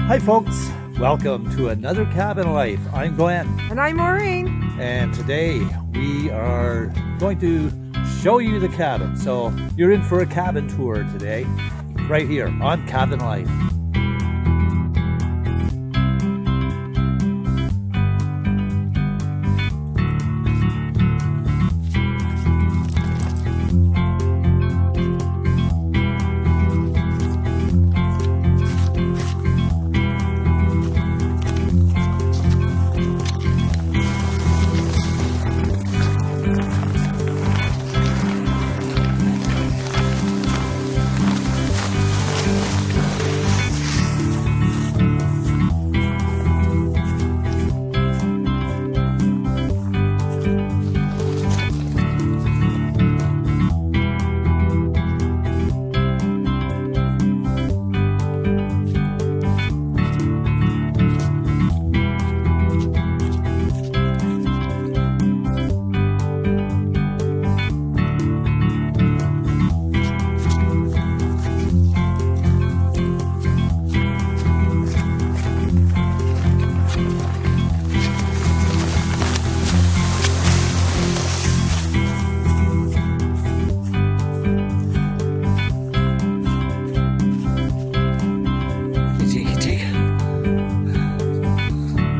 Hi folks, welcome to another Cabin Life. I'm Glenn. And I'm Maureen. And today we are going to show you the cabin. So you're in for a cabin tour today, right here on Cabin Life.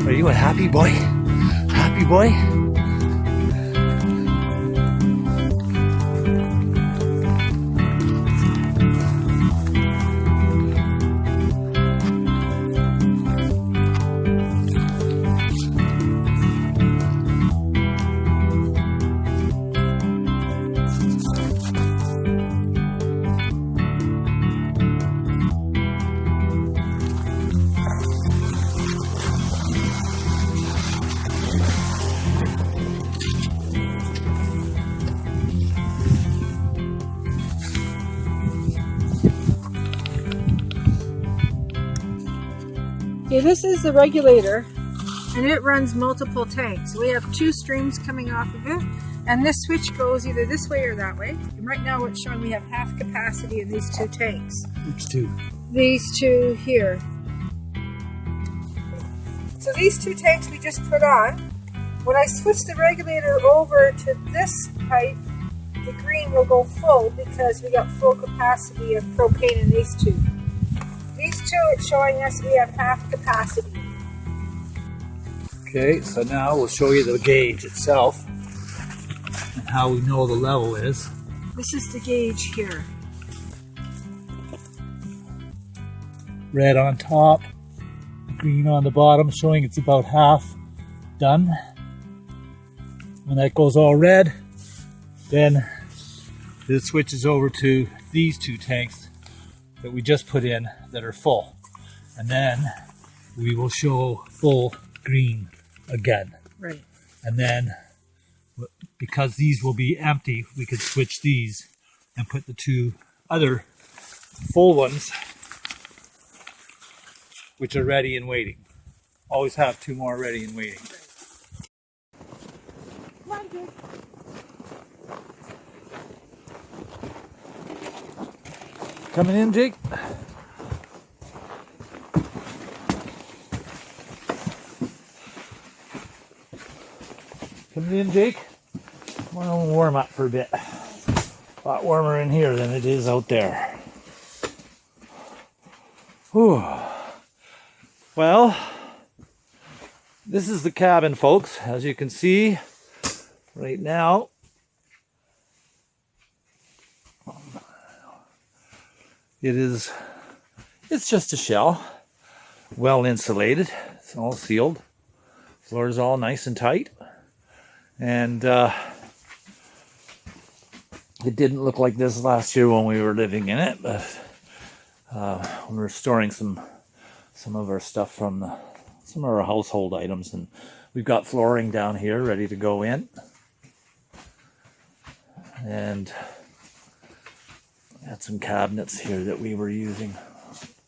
Are you a happy boy? Happy boy? Okay, this is the regulator, and it runs multiple tanks. We have two streams coming off of it, and this switch goes either this way or that way. And right now it's showing we have half capacity in these two tanks. Which two? These two here. So these two tanks we just put on. When I switch the regulator over to this pipe, the green will go full because we got full capacity of propane in these two. These two, it's showing us we have half capacity. Okay, so now we'll show you the gauge itself and how we know the level is. This is the gauge here. Red on top, green on the bottom, showing it's about half done. When that goes all red, then it switches over to these two tanks that we just put in that are full, and then we will show full green again. Right. And then because these will be empty, we could switch these and put the two other full ones which are ready and waiting. Always have two more ready and waiting. Come on, Jake. Coming in, Jake. Coming in, Jake. We'll warm up for a bit. A lot warmer in here than it is out there. Whew. Well, this is the cabin, folks. As you can see right now, it's just a shell, well insulated. It's all sealed. Floor's all nice and tight. And it didn't look like this last year when we were living in it, but we were storing some of our stuff from some of our household items, and we've got flooring down here ready to go in. And had some cabinets here that we were using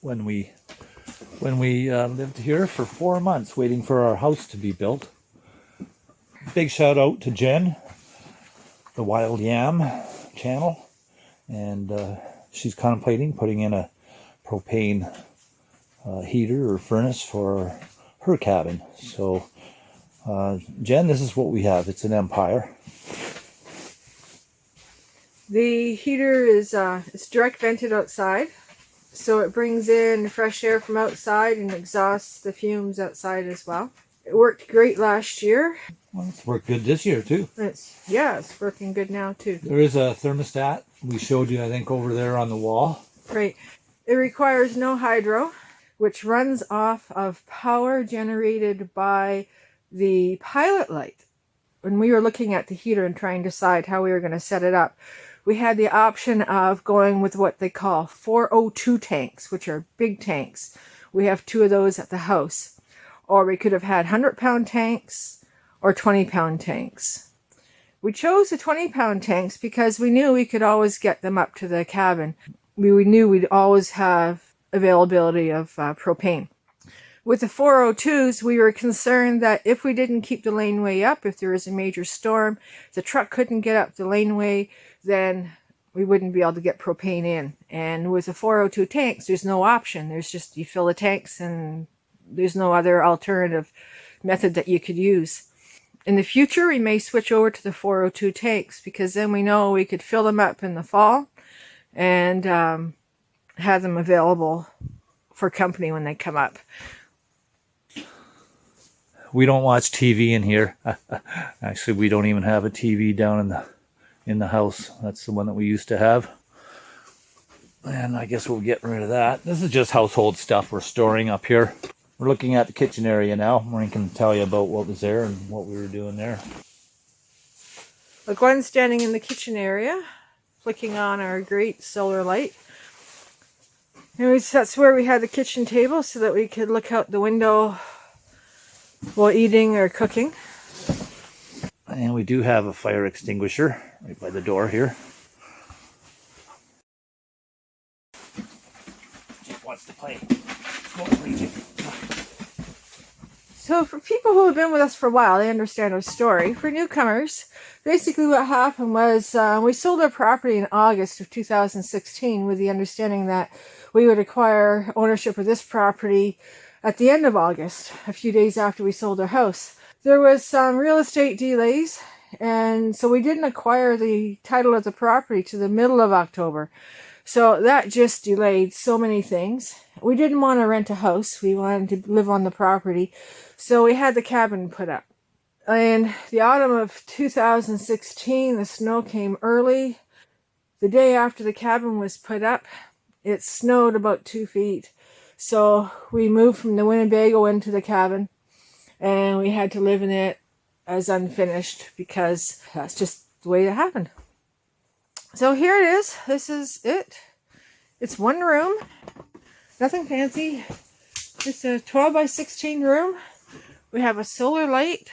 when we lived here for 4 months waiting for our house to be built. Big shout out to Jen, the Wild Yam channel, and she's contemplating putting in a propane heater or furnace for her cabin. So Jen, this is what we have. It's an Empire. The heater is it's direct vented outside, so it brings in fresh air from outside and exhausts the fumes outside as well. It worked great last year. Well, it's worked good this year too. It's working good now too. There is a thermostat we showed you, I think, over there on the wall. Right. It requires no hydro, which runs off of power generated by the pilot light. When we were looking at the heater and trying to decide how we were going to set it up, we had the option of going with what they call 402 tanks, which are big tanks. We have 2 of those at the house. Or we could have had 100-pound tanks or 20-pound tanks. We chose the 20-pound tanks because we knew we could always get them up to the cabin. We knew we'd always have availability of propane. With the 402s, we were concerned that if we didn't keep the laneway up, if there was a major storm, the truck couldn't get up the laneway, then we wouldn't be able to get propane in. And with the 402 tanks, there's no option. There's just, you fill the tanks and there's no other alternative method that you could use. In the future, we may switch over to the 402 tanks because then we know we could fill them up in the fall and have them available for company when they come up. We don't watch TV in here. Actually, we don't even have a TV down in the house. That's the one that we used to have. And I guess we'll get rid of that. This is just household stuff we're storing up here. We're looking at the kitchen area now. Maureen can tell you about what was there and what we were doing there. Look, Gwen's standing in the kitchen area, flicking on our great solar light. And that's where we had the kitchen table so that we could look out the window while eating or cooking. And we do have a fire extinguisher right by the door here. She wants to play. Smoke raging. So for people who have been with us for a while, they understand our story. For newcomers, basically what happened was we sold our property in August of 2016 with the understanding that we would acquire ownership of this property at the end of August, a few days after we sold our house. There was some real estate delays, and so we didn't acquire the title of the property to the middle of October. So that just delayed so many things. We didn't want to rent a house. We wanted to live on the property. So we had the cabin put up. In the autumn of 2016, the snow came early. The day after the cabin was put up, it snowed about 2 feet. So we moved from the Winnebago into the cabin, and we had to live in it as unfinished because that's just the way it happened. So here it is. This is it. It's one room. Nothing fancy. Just a 12 by 16 room. We have a solar light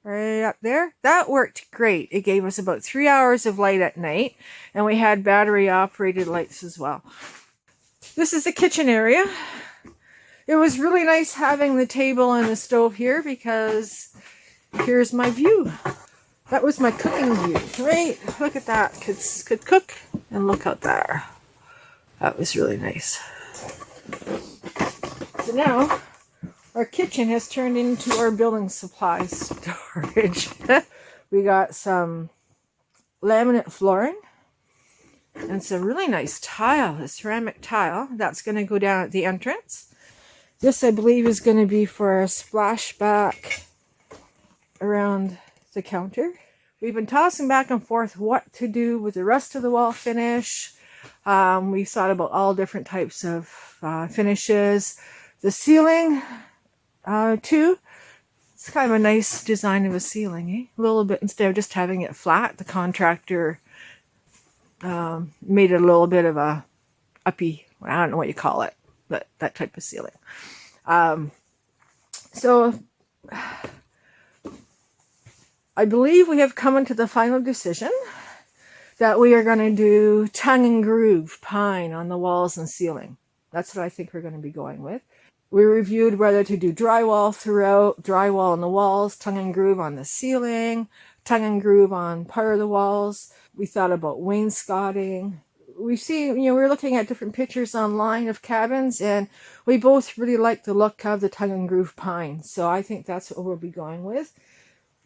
right up there. That worked great. It gave us about 3 hours of light at night, and we had battery operated lights as well. This is the kitchen area. It was really nice having the table and the stove here because here's my view. That was my cooking view. Right? Look at that. Kids could cook, and look out there. That was really nice. So now our kitchen has turned into our building supplies storage. We got some laminate flooring and some really nice tile, a ceramic tile. That's going to go down at the entrance. This, I believe, is going to be for a splashback around the counter. We've been tossing back and forth what to do with the rest of the wall finish. We thought about all different types of finishes. The ceiling, too. It's kind of a nice design of a ceiling, eh? A little bit, instead of just having it flat, the contractor made it a little bit of a uppy, I don't know what you call it, but that type of ceiling. So I believe we have come into the final decision that we are going to do tongue and groove pine on the walls and ceiling. That's what I think we're going to be going with. We reviewed whether to do drywall throughout, drywall on the walls, tongue and groove on the ceiling, tongue and groove on part of the walls. We thought about wainscoting. we've seen, we were looking at different pictures online of cabins, and we both really like the look of the tongue and groove pine. So I think that's what we'll be going with.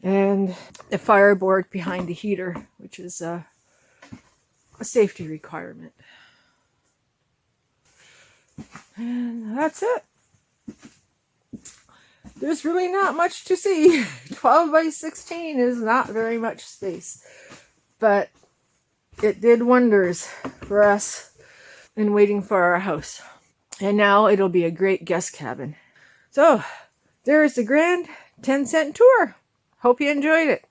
And the fireboard behind the heater, which is a safety requirement. And that's it. There's really not much to see. 12 by 16 is not very much space. But it did wonders for us in waiting for our house. And now it'll be a great guest cabin. So, there's the grand 10-cent tour. Hope you enjoyed it.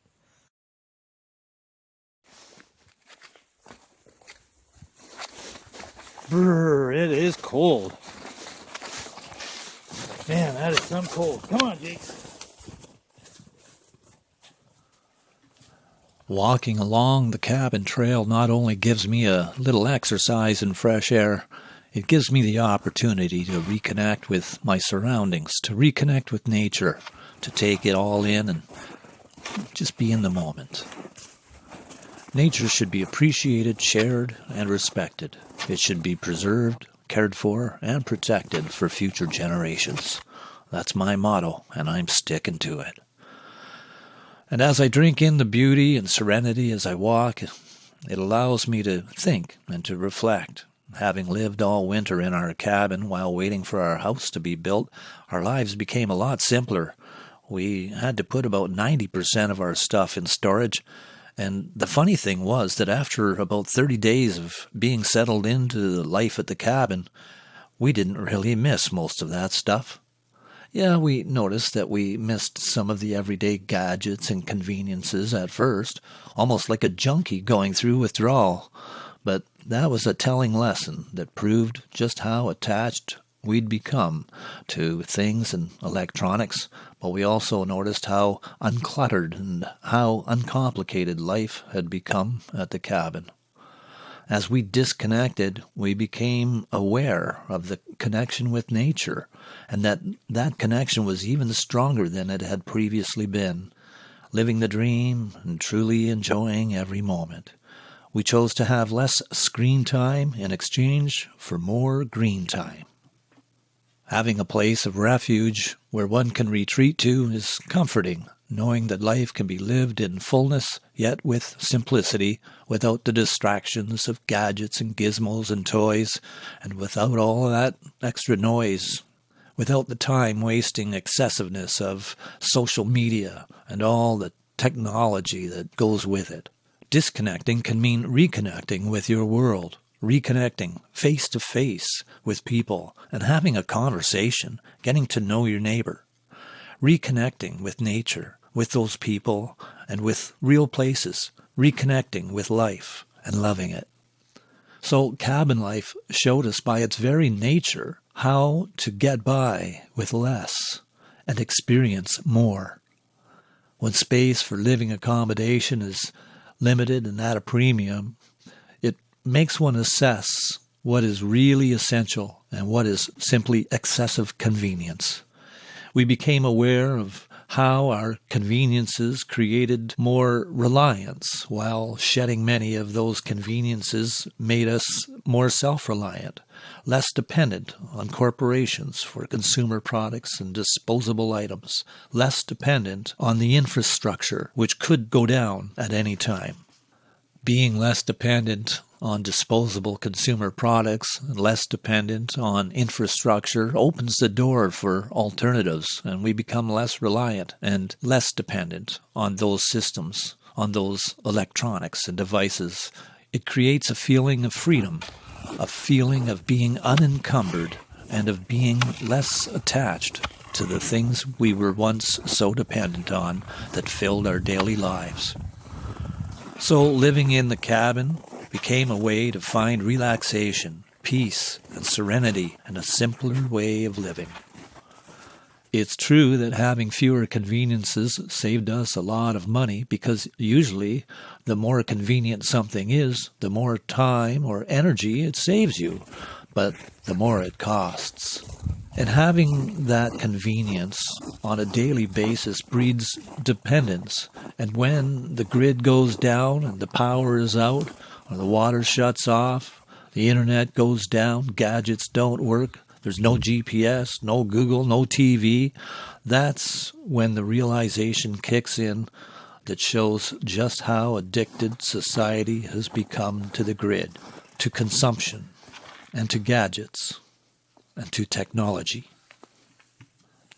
Brr, it is cold. Man, that is some cold. Come on, Jake. Walking along the cabin trail not only gives me a little exercise in fresh air, it gives me the opportunity to reconnect with my surroundings, to reconnect with nature, to take it all in and just be in the moment. Nature should be appreciated, shared, and respected. It should be preserved, cared for, and protected for future generations. That's my motto, and I'm sticking to it. And as I drink in the beauty and serenity as I walk, it allows me to think and to reflect. Having lived all winter in our cabin while waiting for our house to be built, our lives became a lot simpler. We had to put about 90% of our stuff in storage, and the funny thing was that after about 30 days of being settled into the life at the cabin, we didn't really miss most of that stuff. Yeah, we noticed that we missed some of the everyday gadgets and conveniences at first, almost like a junkie going through withdrawal. But that was a telling lesson that proved just how attached we'd become to things and electronics, but we also noticed how uncluttered and how uncomplicated life had become at the cabin. As we disconnected, we became aware of the connection with nature, and that connection was even stronger than it had previously been, living the dream and truly enjoying every moment. We chose to have less screen time in exchange for more green time. Having a place of refuge where one can retreat to is comforting, knowing that life can be lived in fullness, yet with simplicity, without the distractions of gadgets and gizmos and toys, and without all that extra noise, without the time-wasting excessiveness of social media and all the technology that goes with it. Disconnecting can mean reconnecting with your world, reconnecting face-to-face with people and having a conversation, getting to know your neighbor, reconnecting with nature, with those people, and with real places, reconnecting with life and loving it. So cabin life showed us by its very nature how to get by with less and experience more. When space for living accommodation is limited and at a premium, it makes one assess what is really essential and what is simply excessive convenience. We became aware of how our conveniences created more reliance, while shedding many of those conveniences made us more self-reliant, less dependent on corporations for consumer products and disposable items, less dependent on the infrastructure, which could go down at any time. Being less dependent on disposable consumer products and less dependent on infrastructure opens the door for alternatives, and we become less reliant and less dependent on those systems, on those electronics and devices. It creates a feeling of freedom, a feeling of being unencumbered and of being less attached to the things we were once so dependent on that filled our daily lives. So living in the cabin became a way to find relaxation, peace, and serenity, and a simpler way of living. It's true that having fewer conveniences saved us a lot of money, because usually the more convenient something is, the more time or energy it saves you, but the more it costs. And having that convenience on a daily basis breeds dependence. And when the grid goes down and the power is out, or the water shuts off, The internet goes down, gadgets don't work, there's no GPS, no Google, no TV. That's when the realization kicks in that shows just how addicted society has become to the grid, to consumption, and to gadgets, and to technology.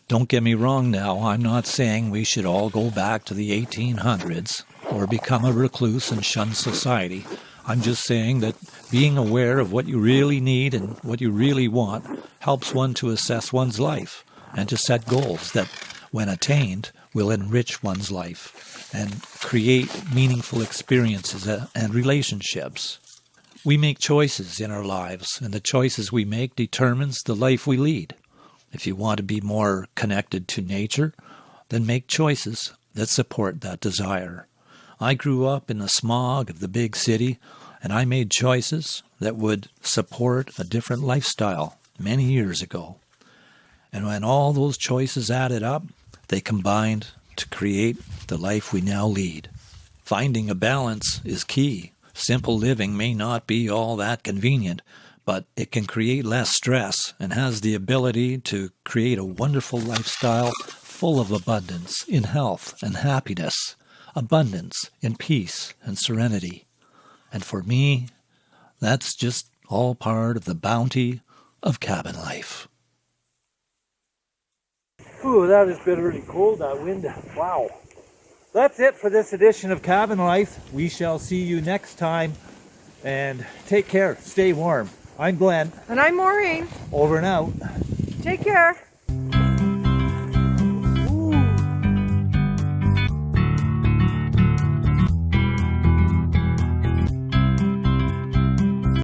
Don't get me wrong now, I'm not saying we should all go back to the 1800s or become a recluse and shun society. I'm just saying that being aware of what you really need and what you really want helps one to assess one's life and to set goals that, when attained, will enrich one's life and create meaningful experiences and relationships. We make choices in our lives, and the choices we make determines the life we lead. If you want to be more connected to nature, then make choices that support that desire. I grew up in the smog of the big city, and I made choices that would support a different lifestyle many years ago. And when all those choices added up, they combined to create the life we now lead. Finding a balance is key. Simple living may not be all that convenient, but it can create less stress and has the ability to create a wonderful lifestyle full of abundance in health and happiness, abundance in peace and serenity. And for me, that's just all part of the bounty of cabin life. Ooh, that has been really cold, that wind. Wow. That's it for this edition of Cabin Life. We shall see you next time. And take care. Stay warm. I'm Glenn. And I'm Maureen. Over and out. Take care.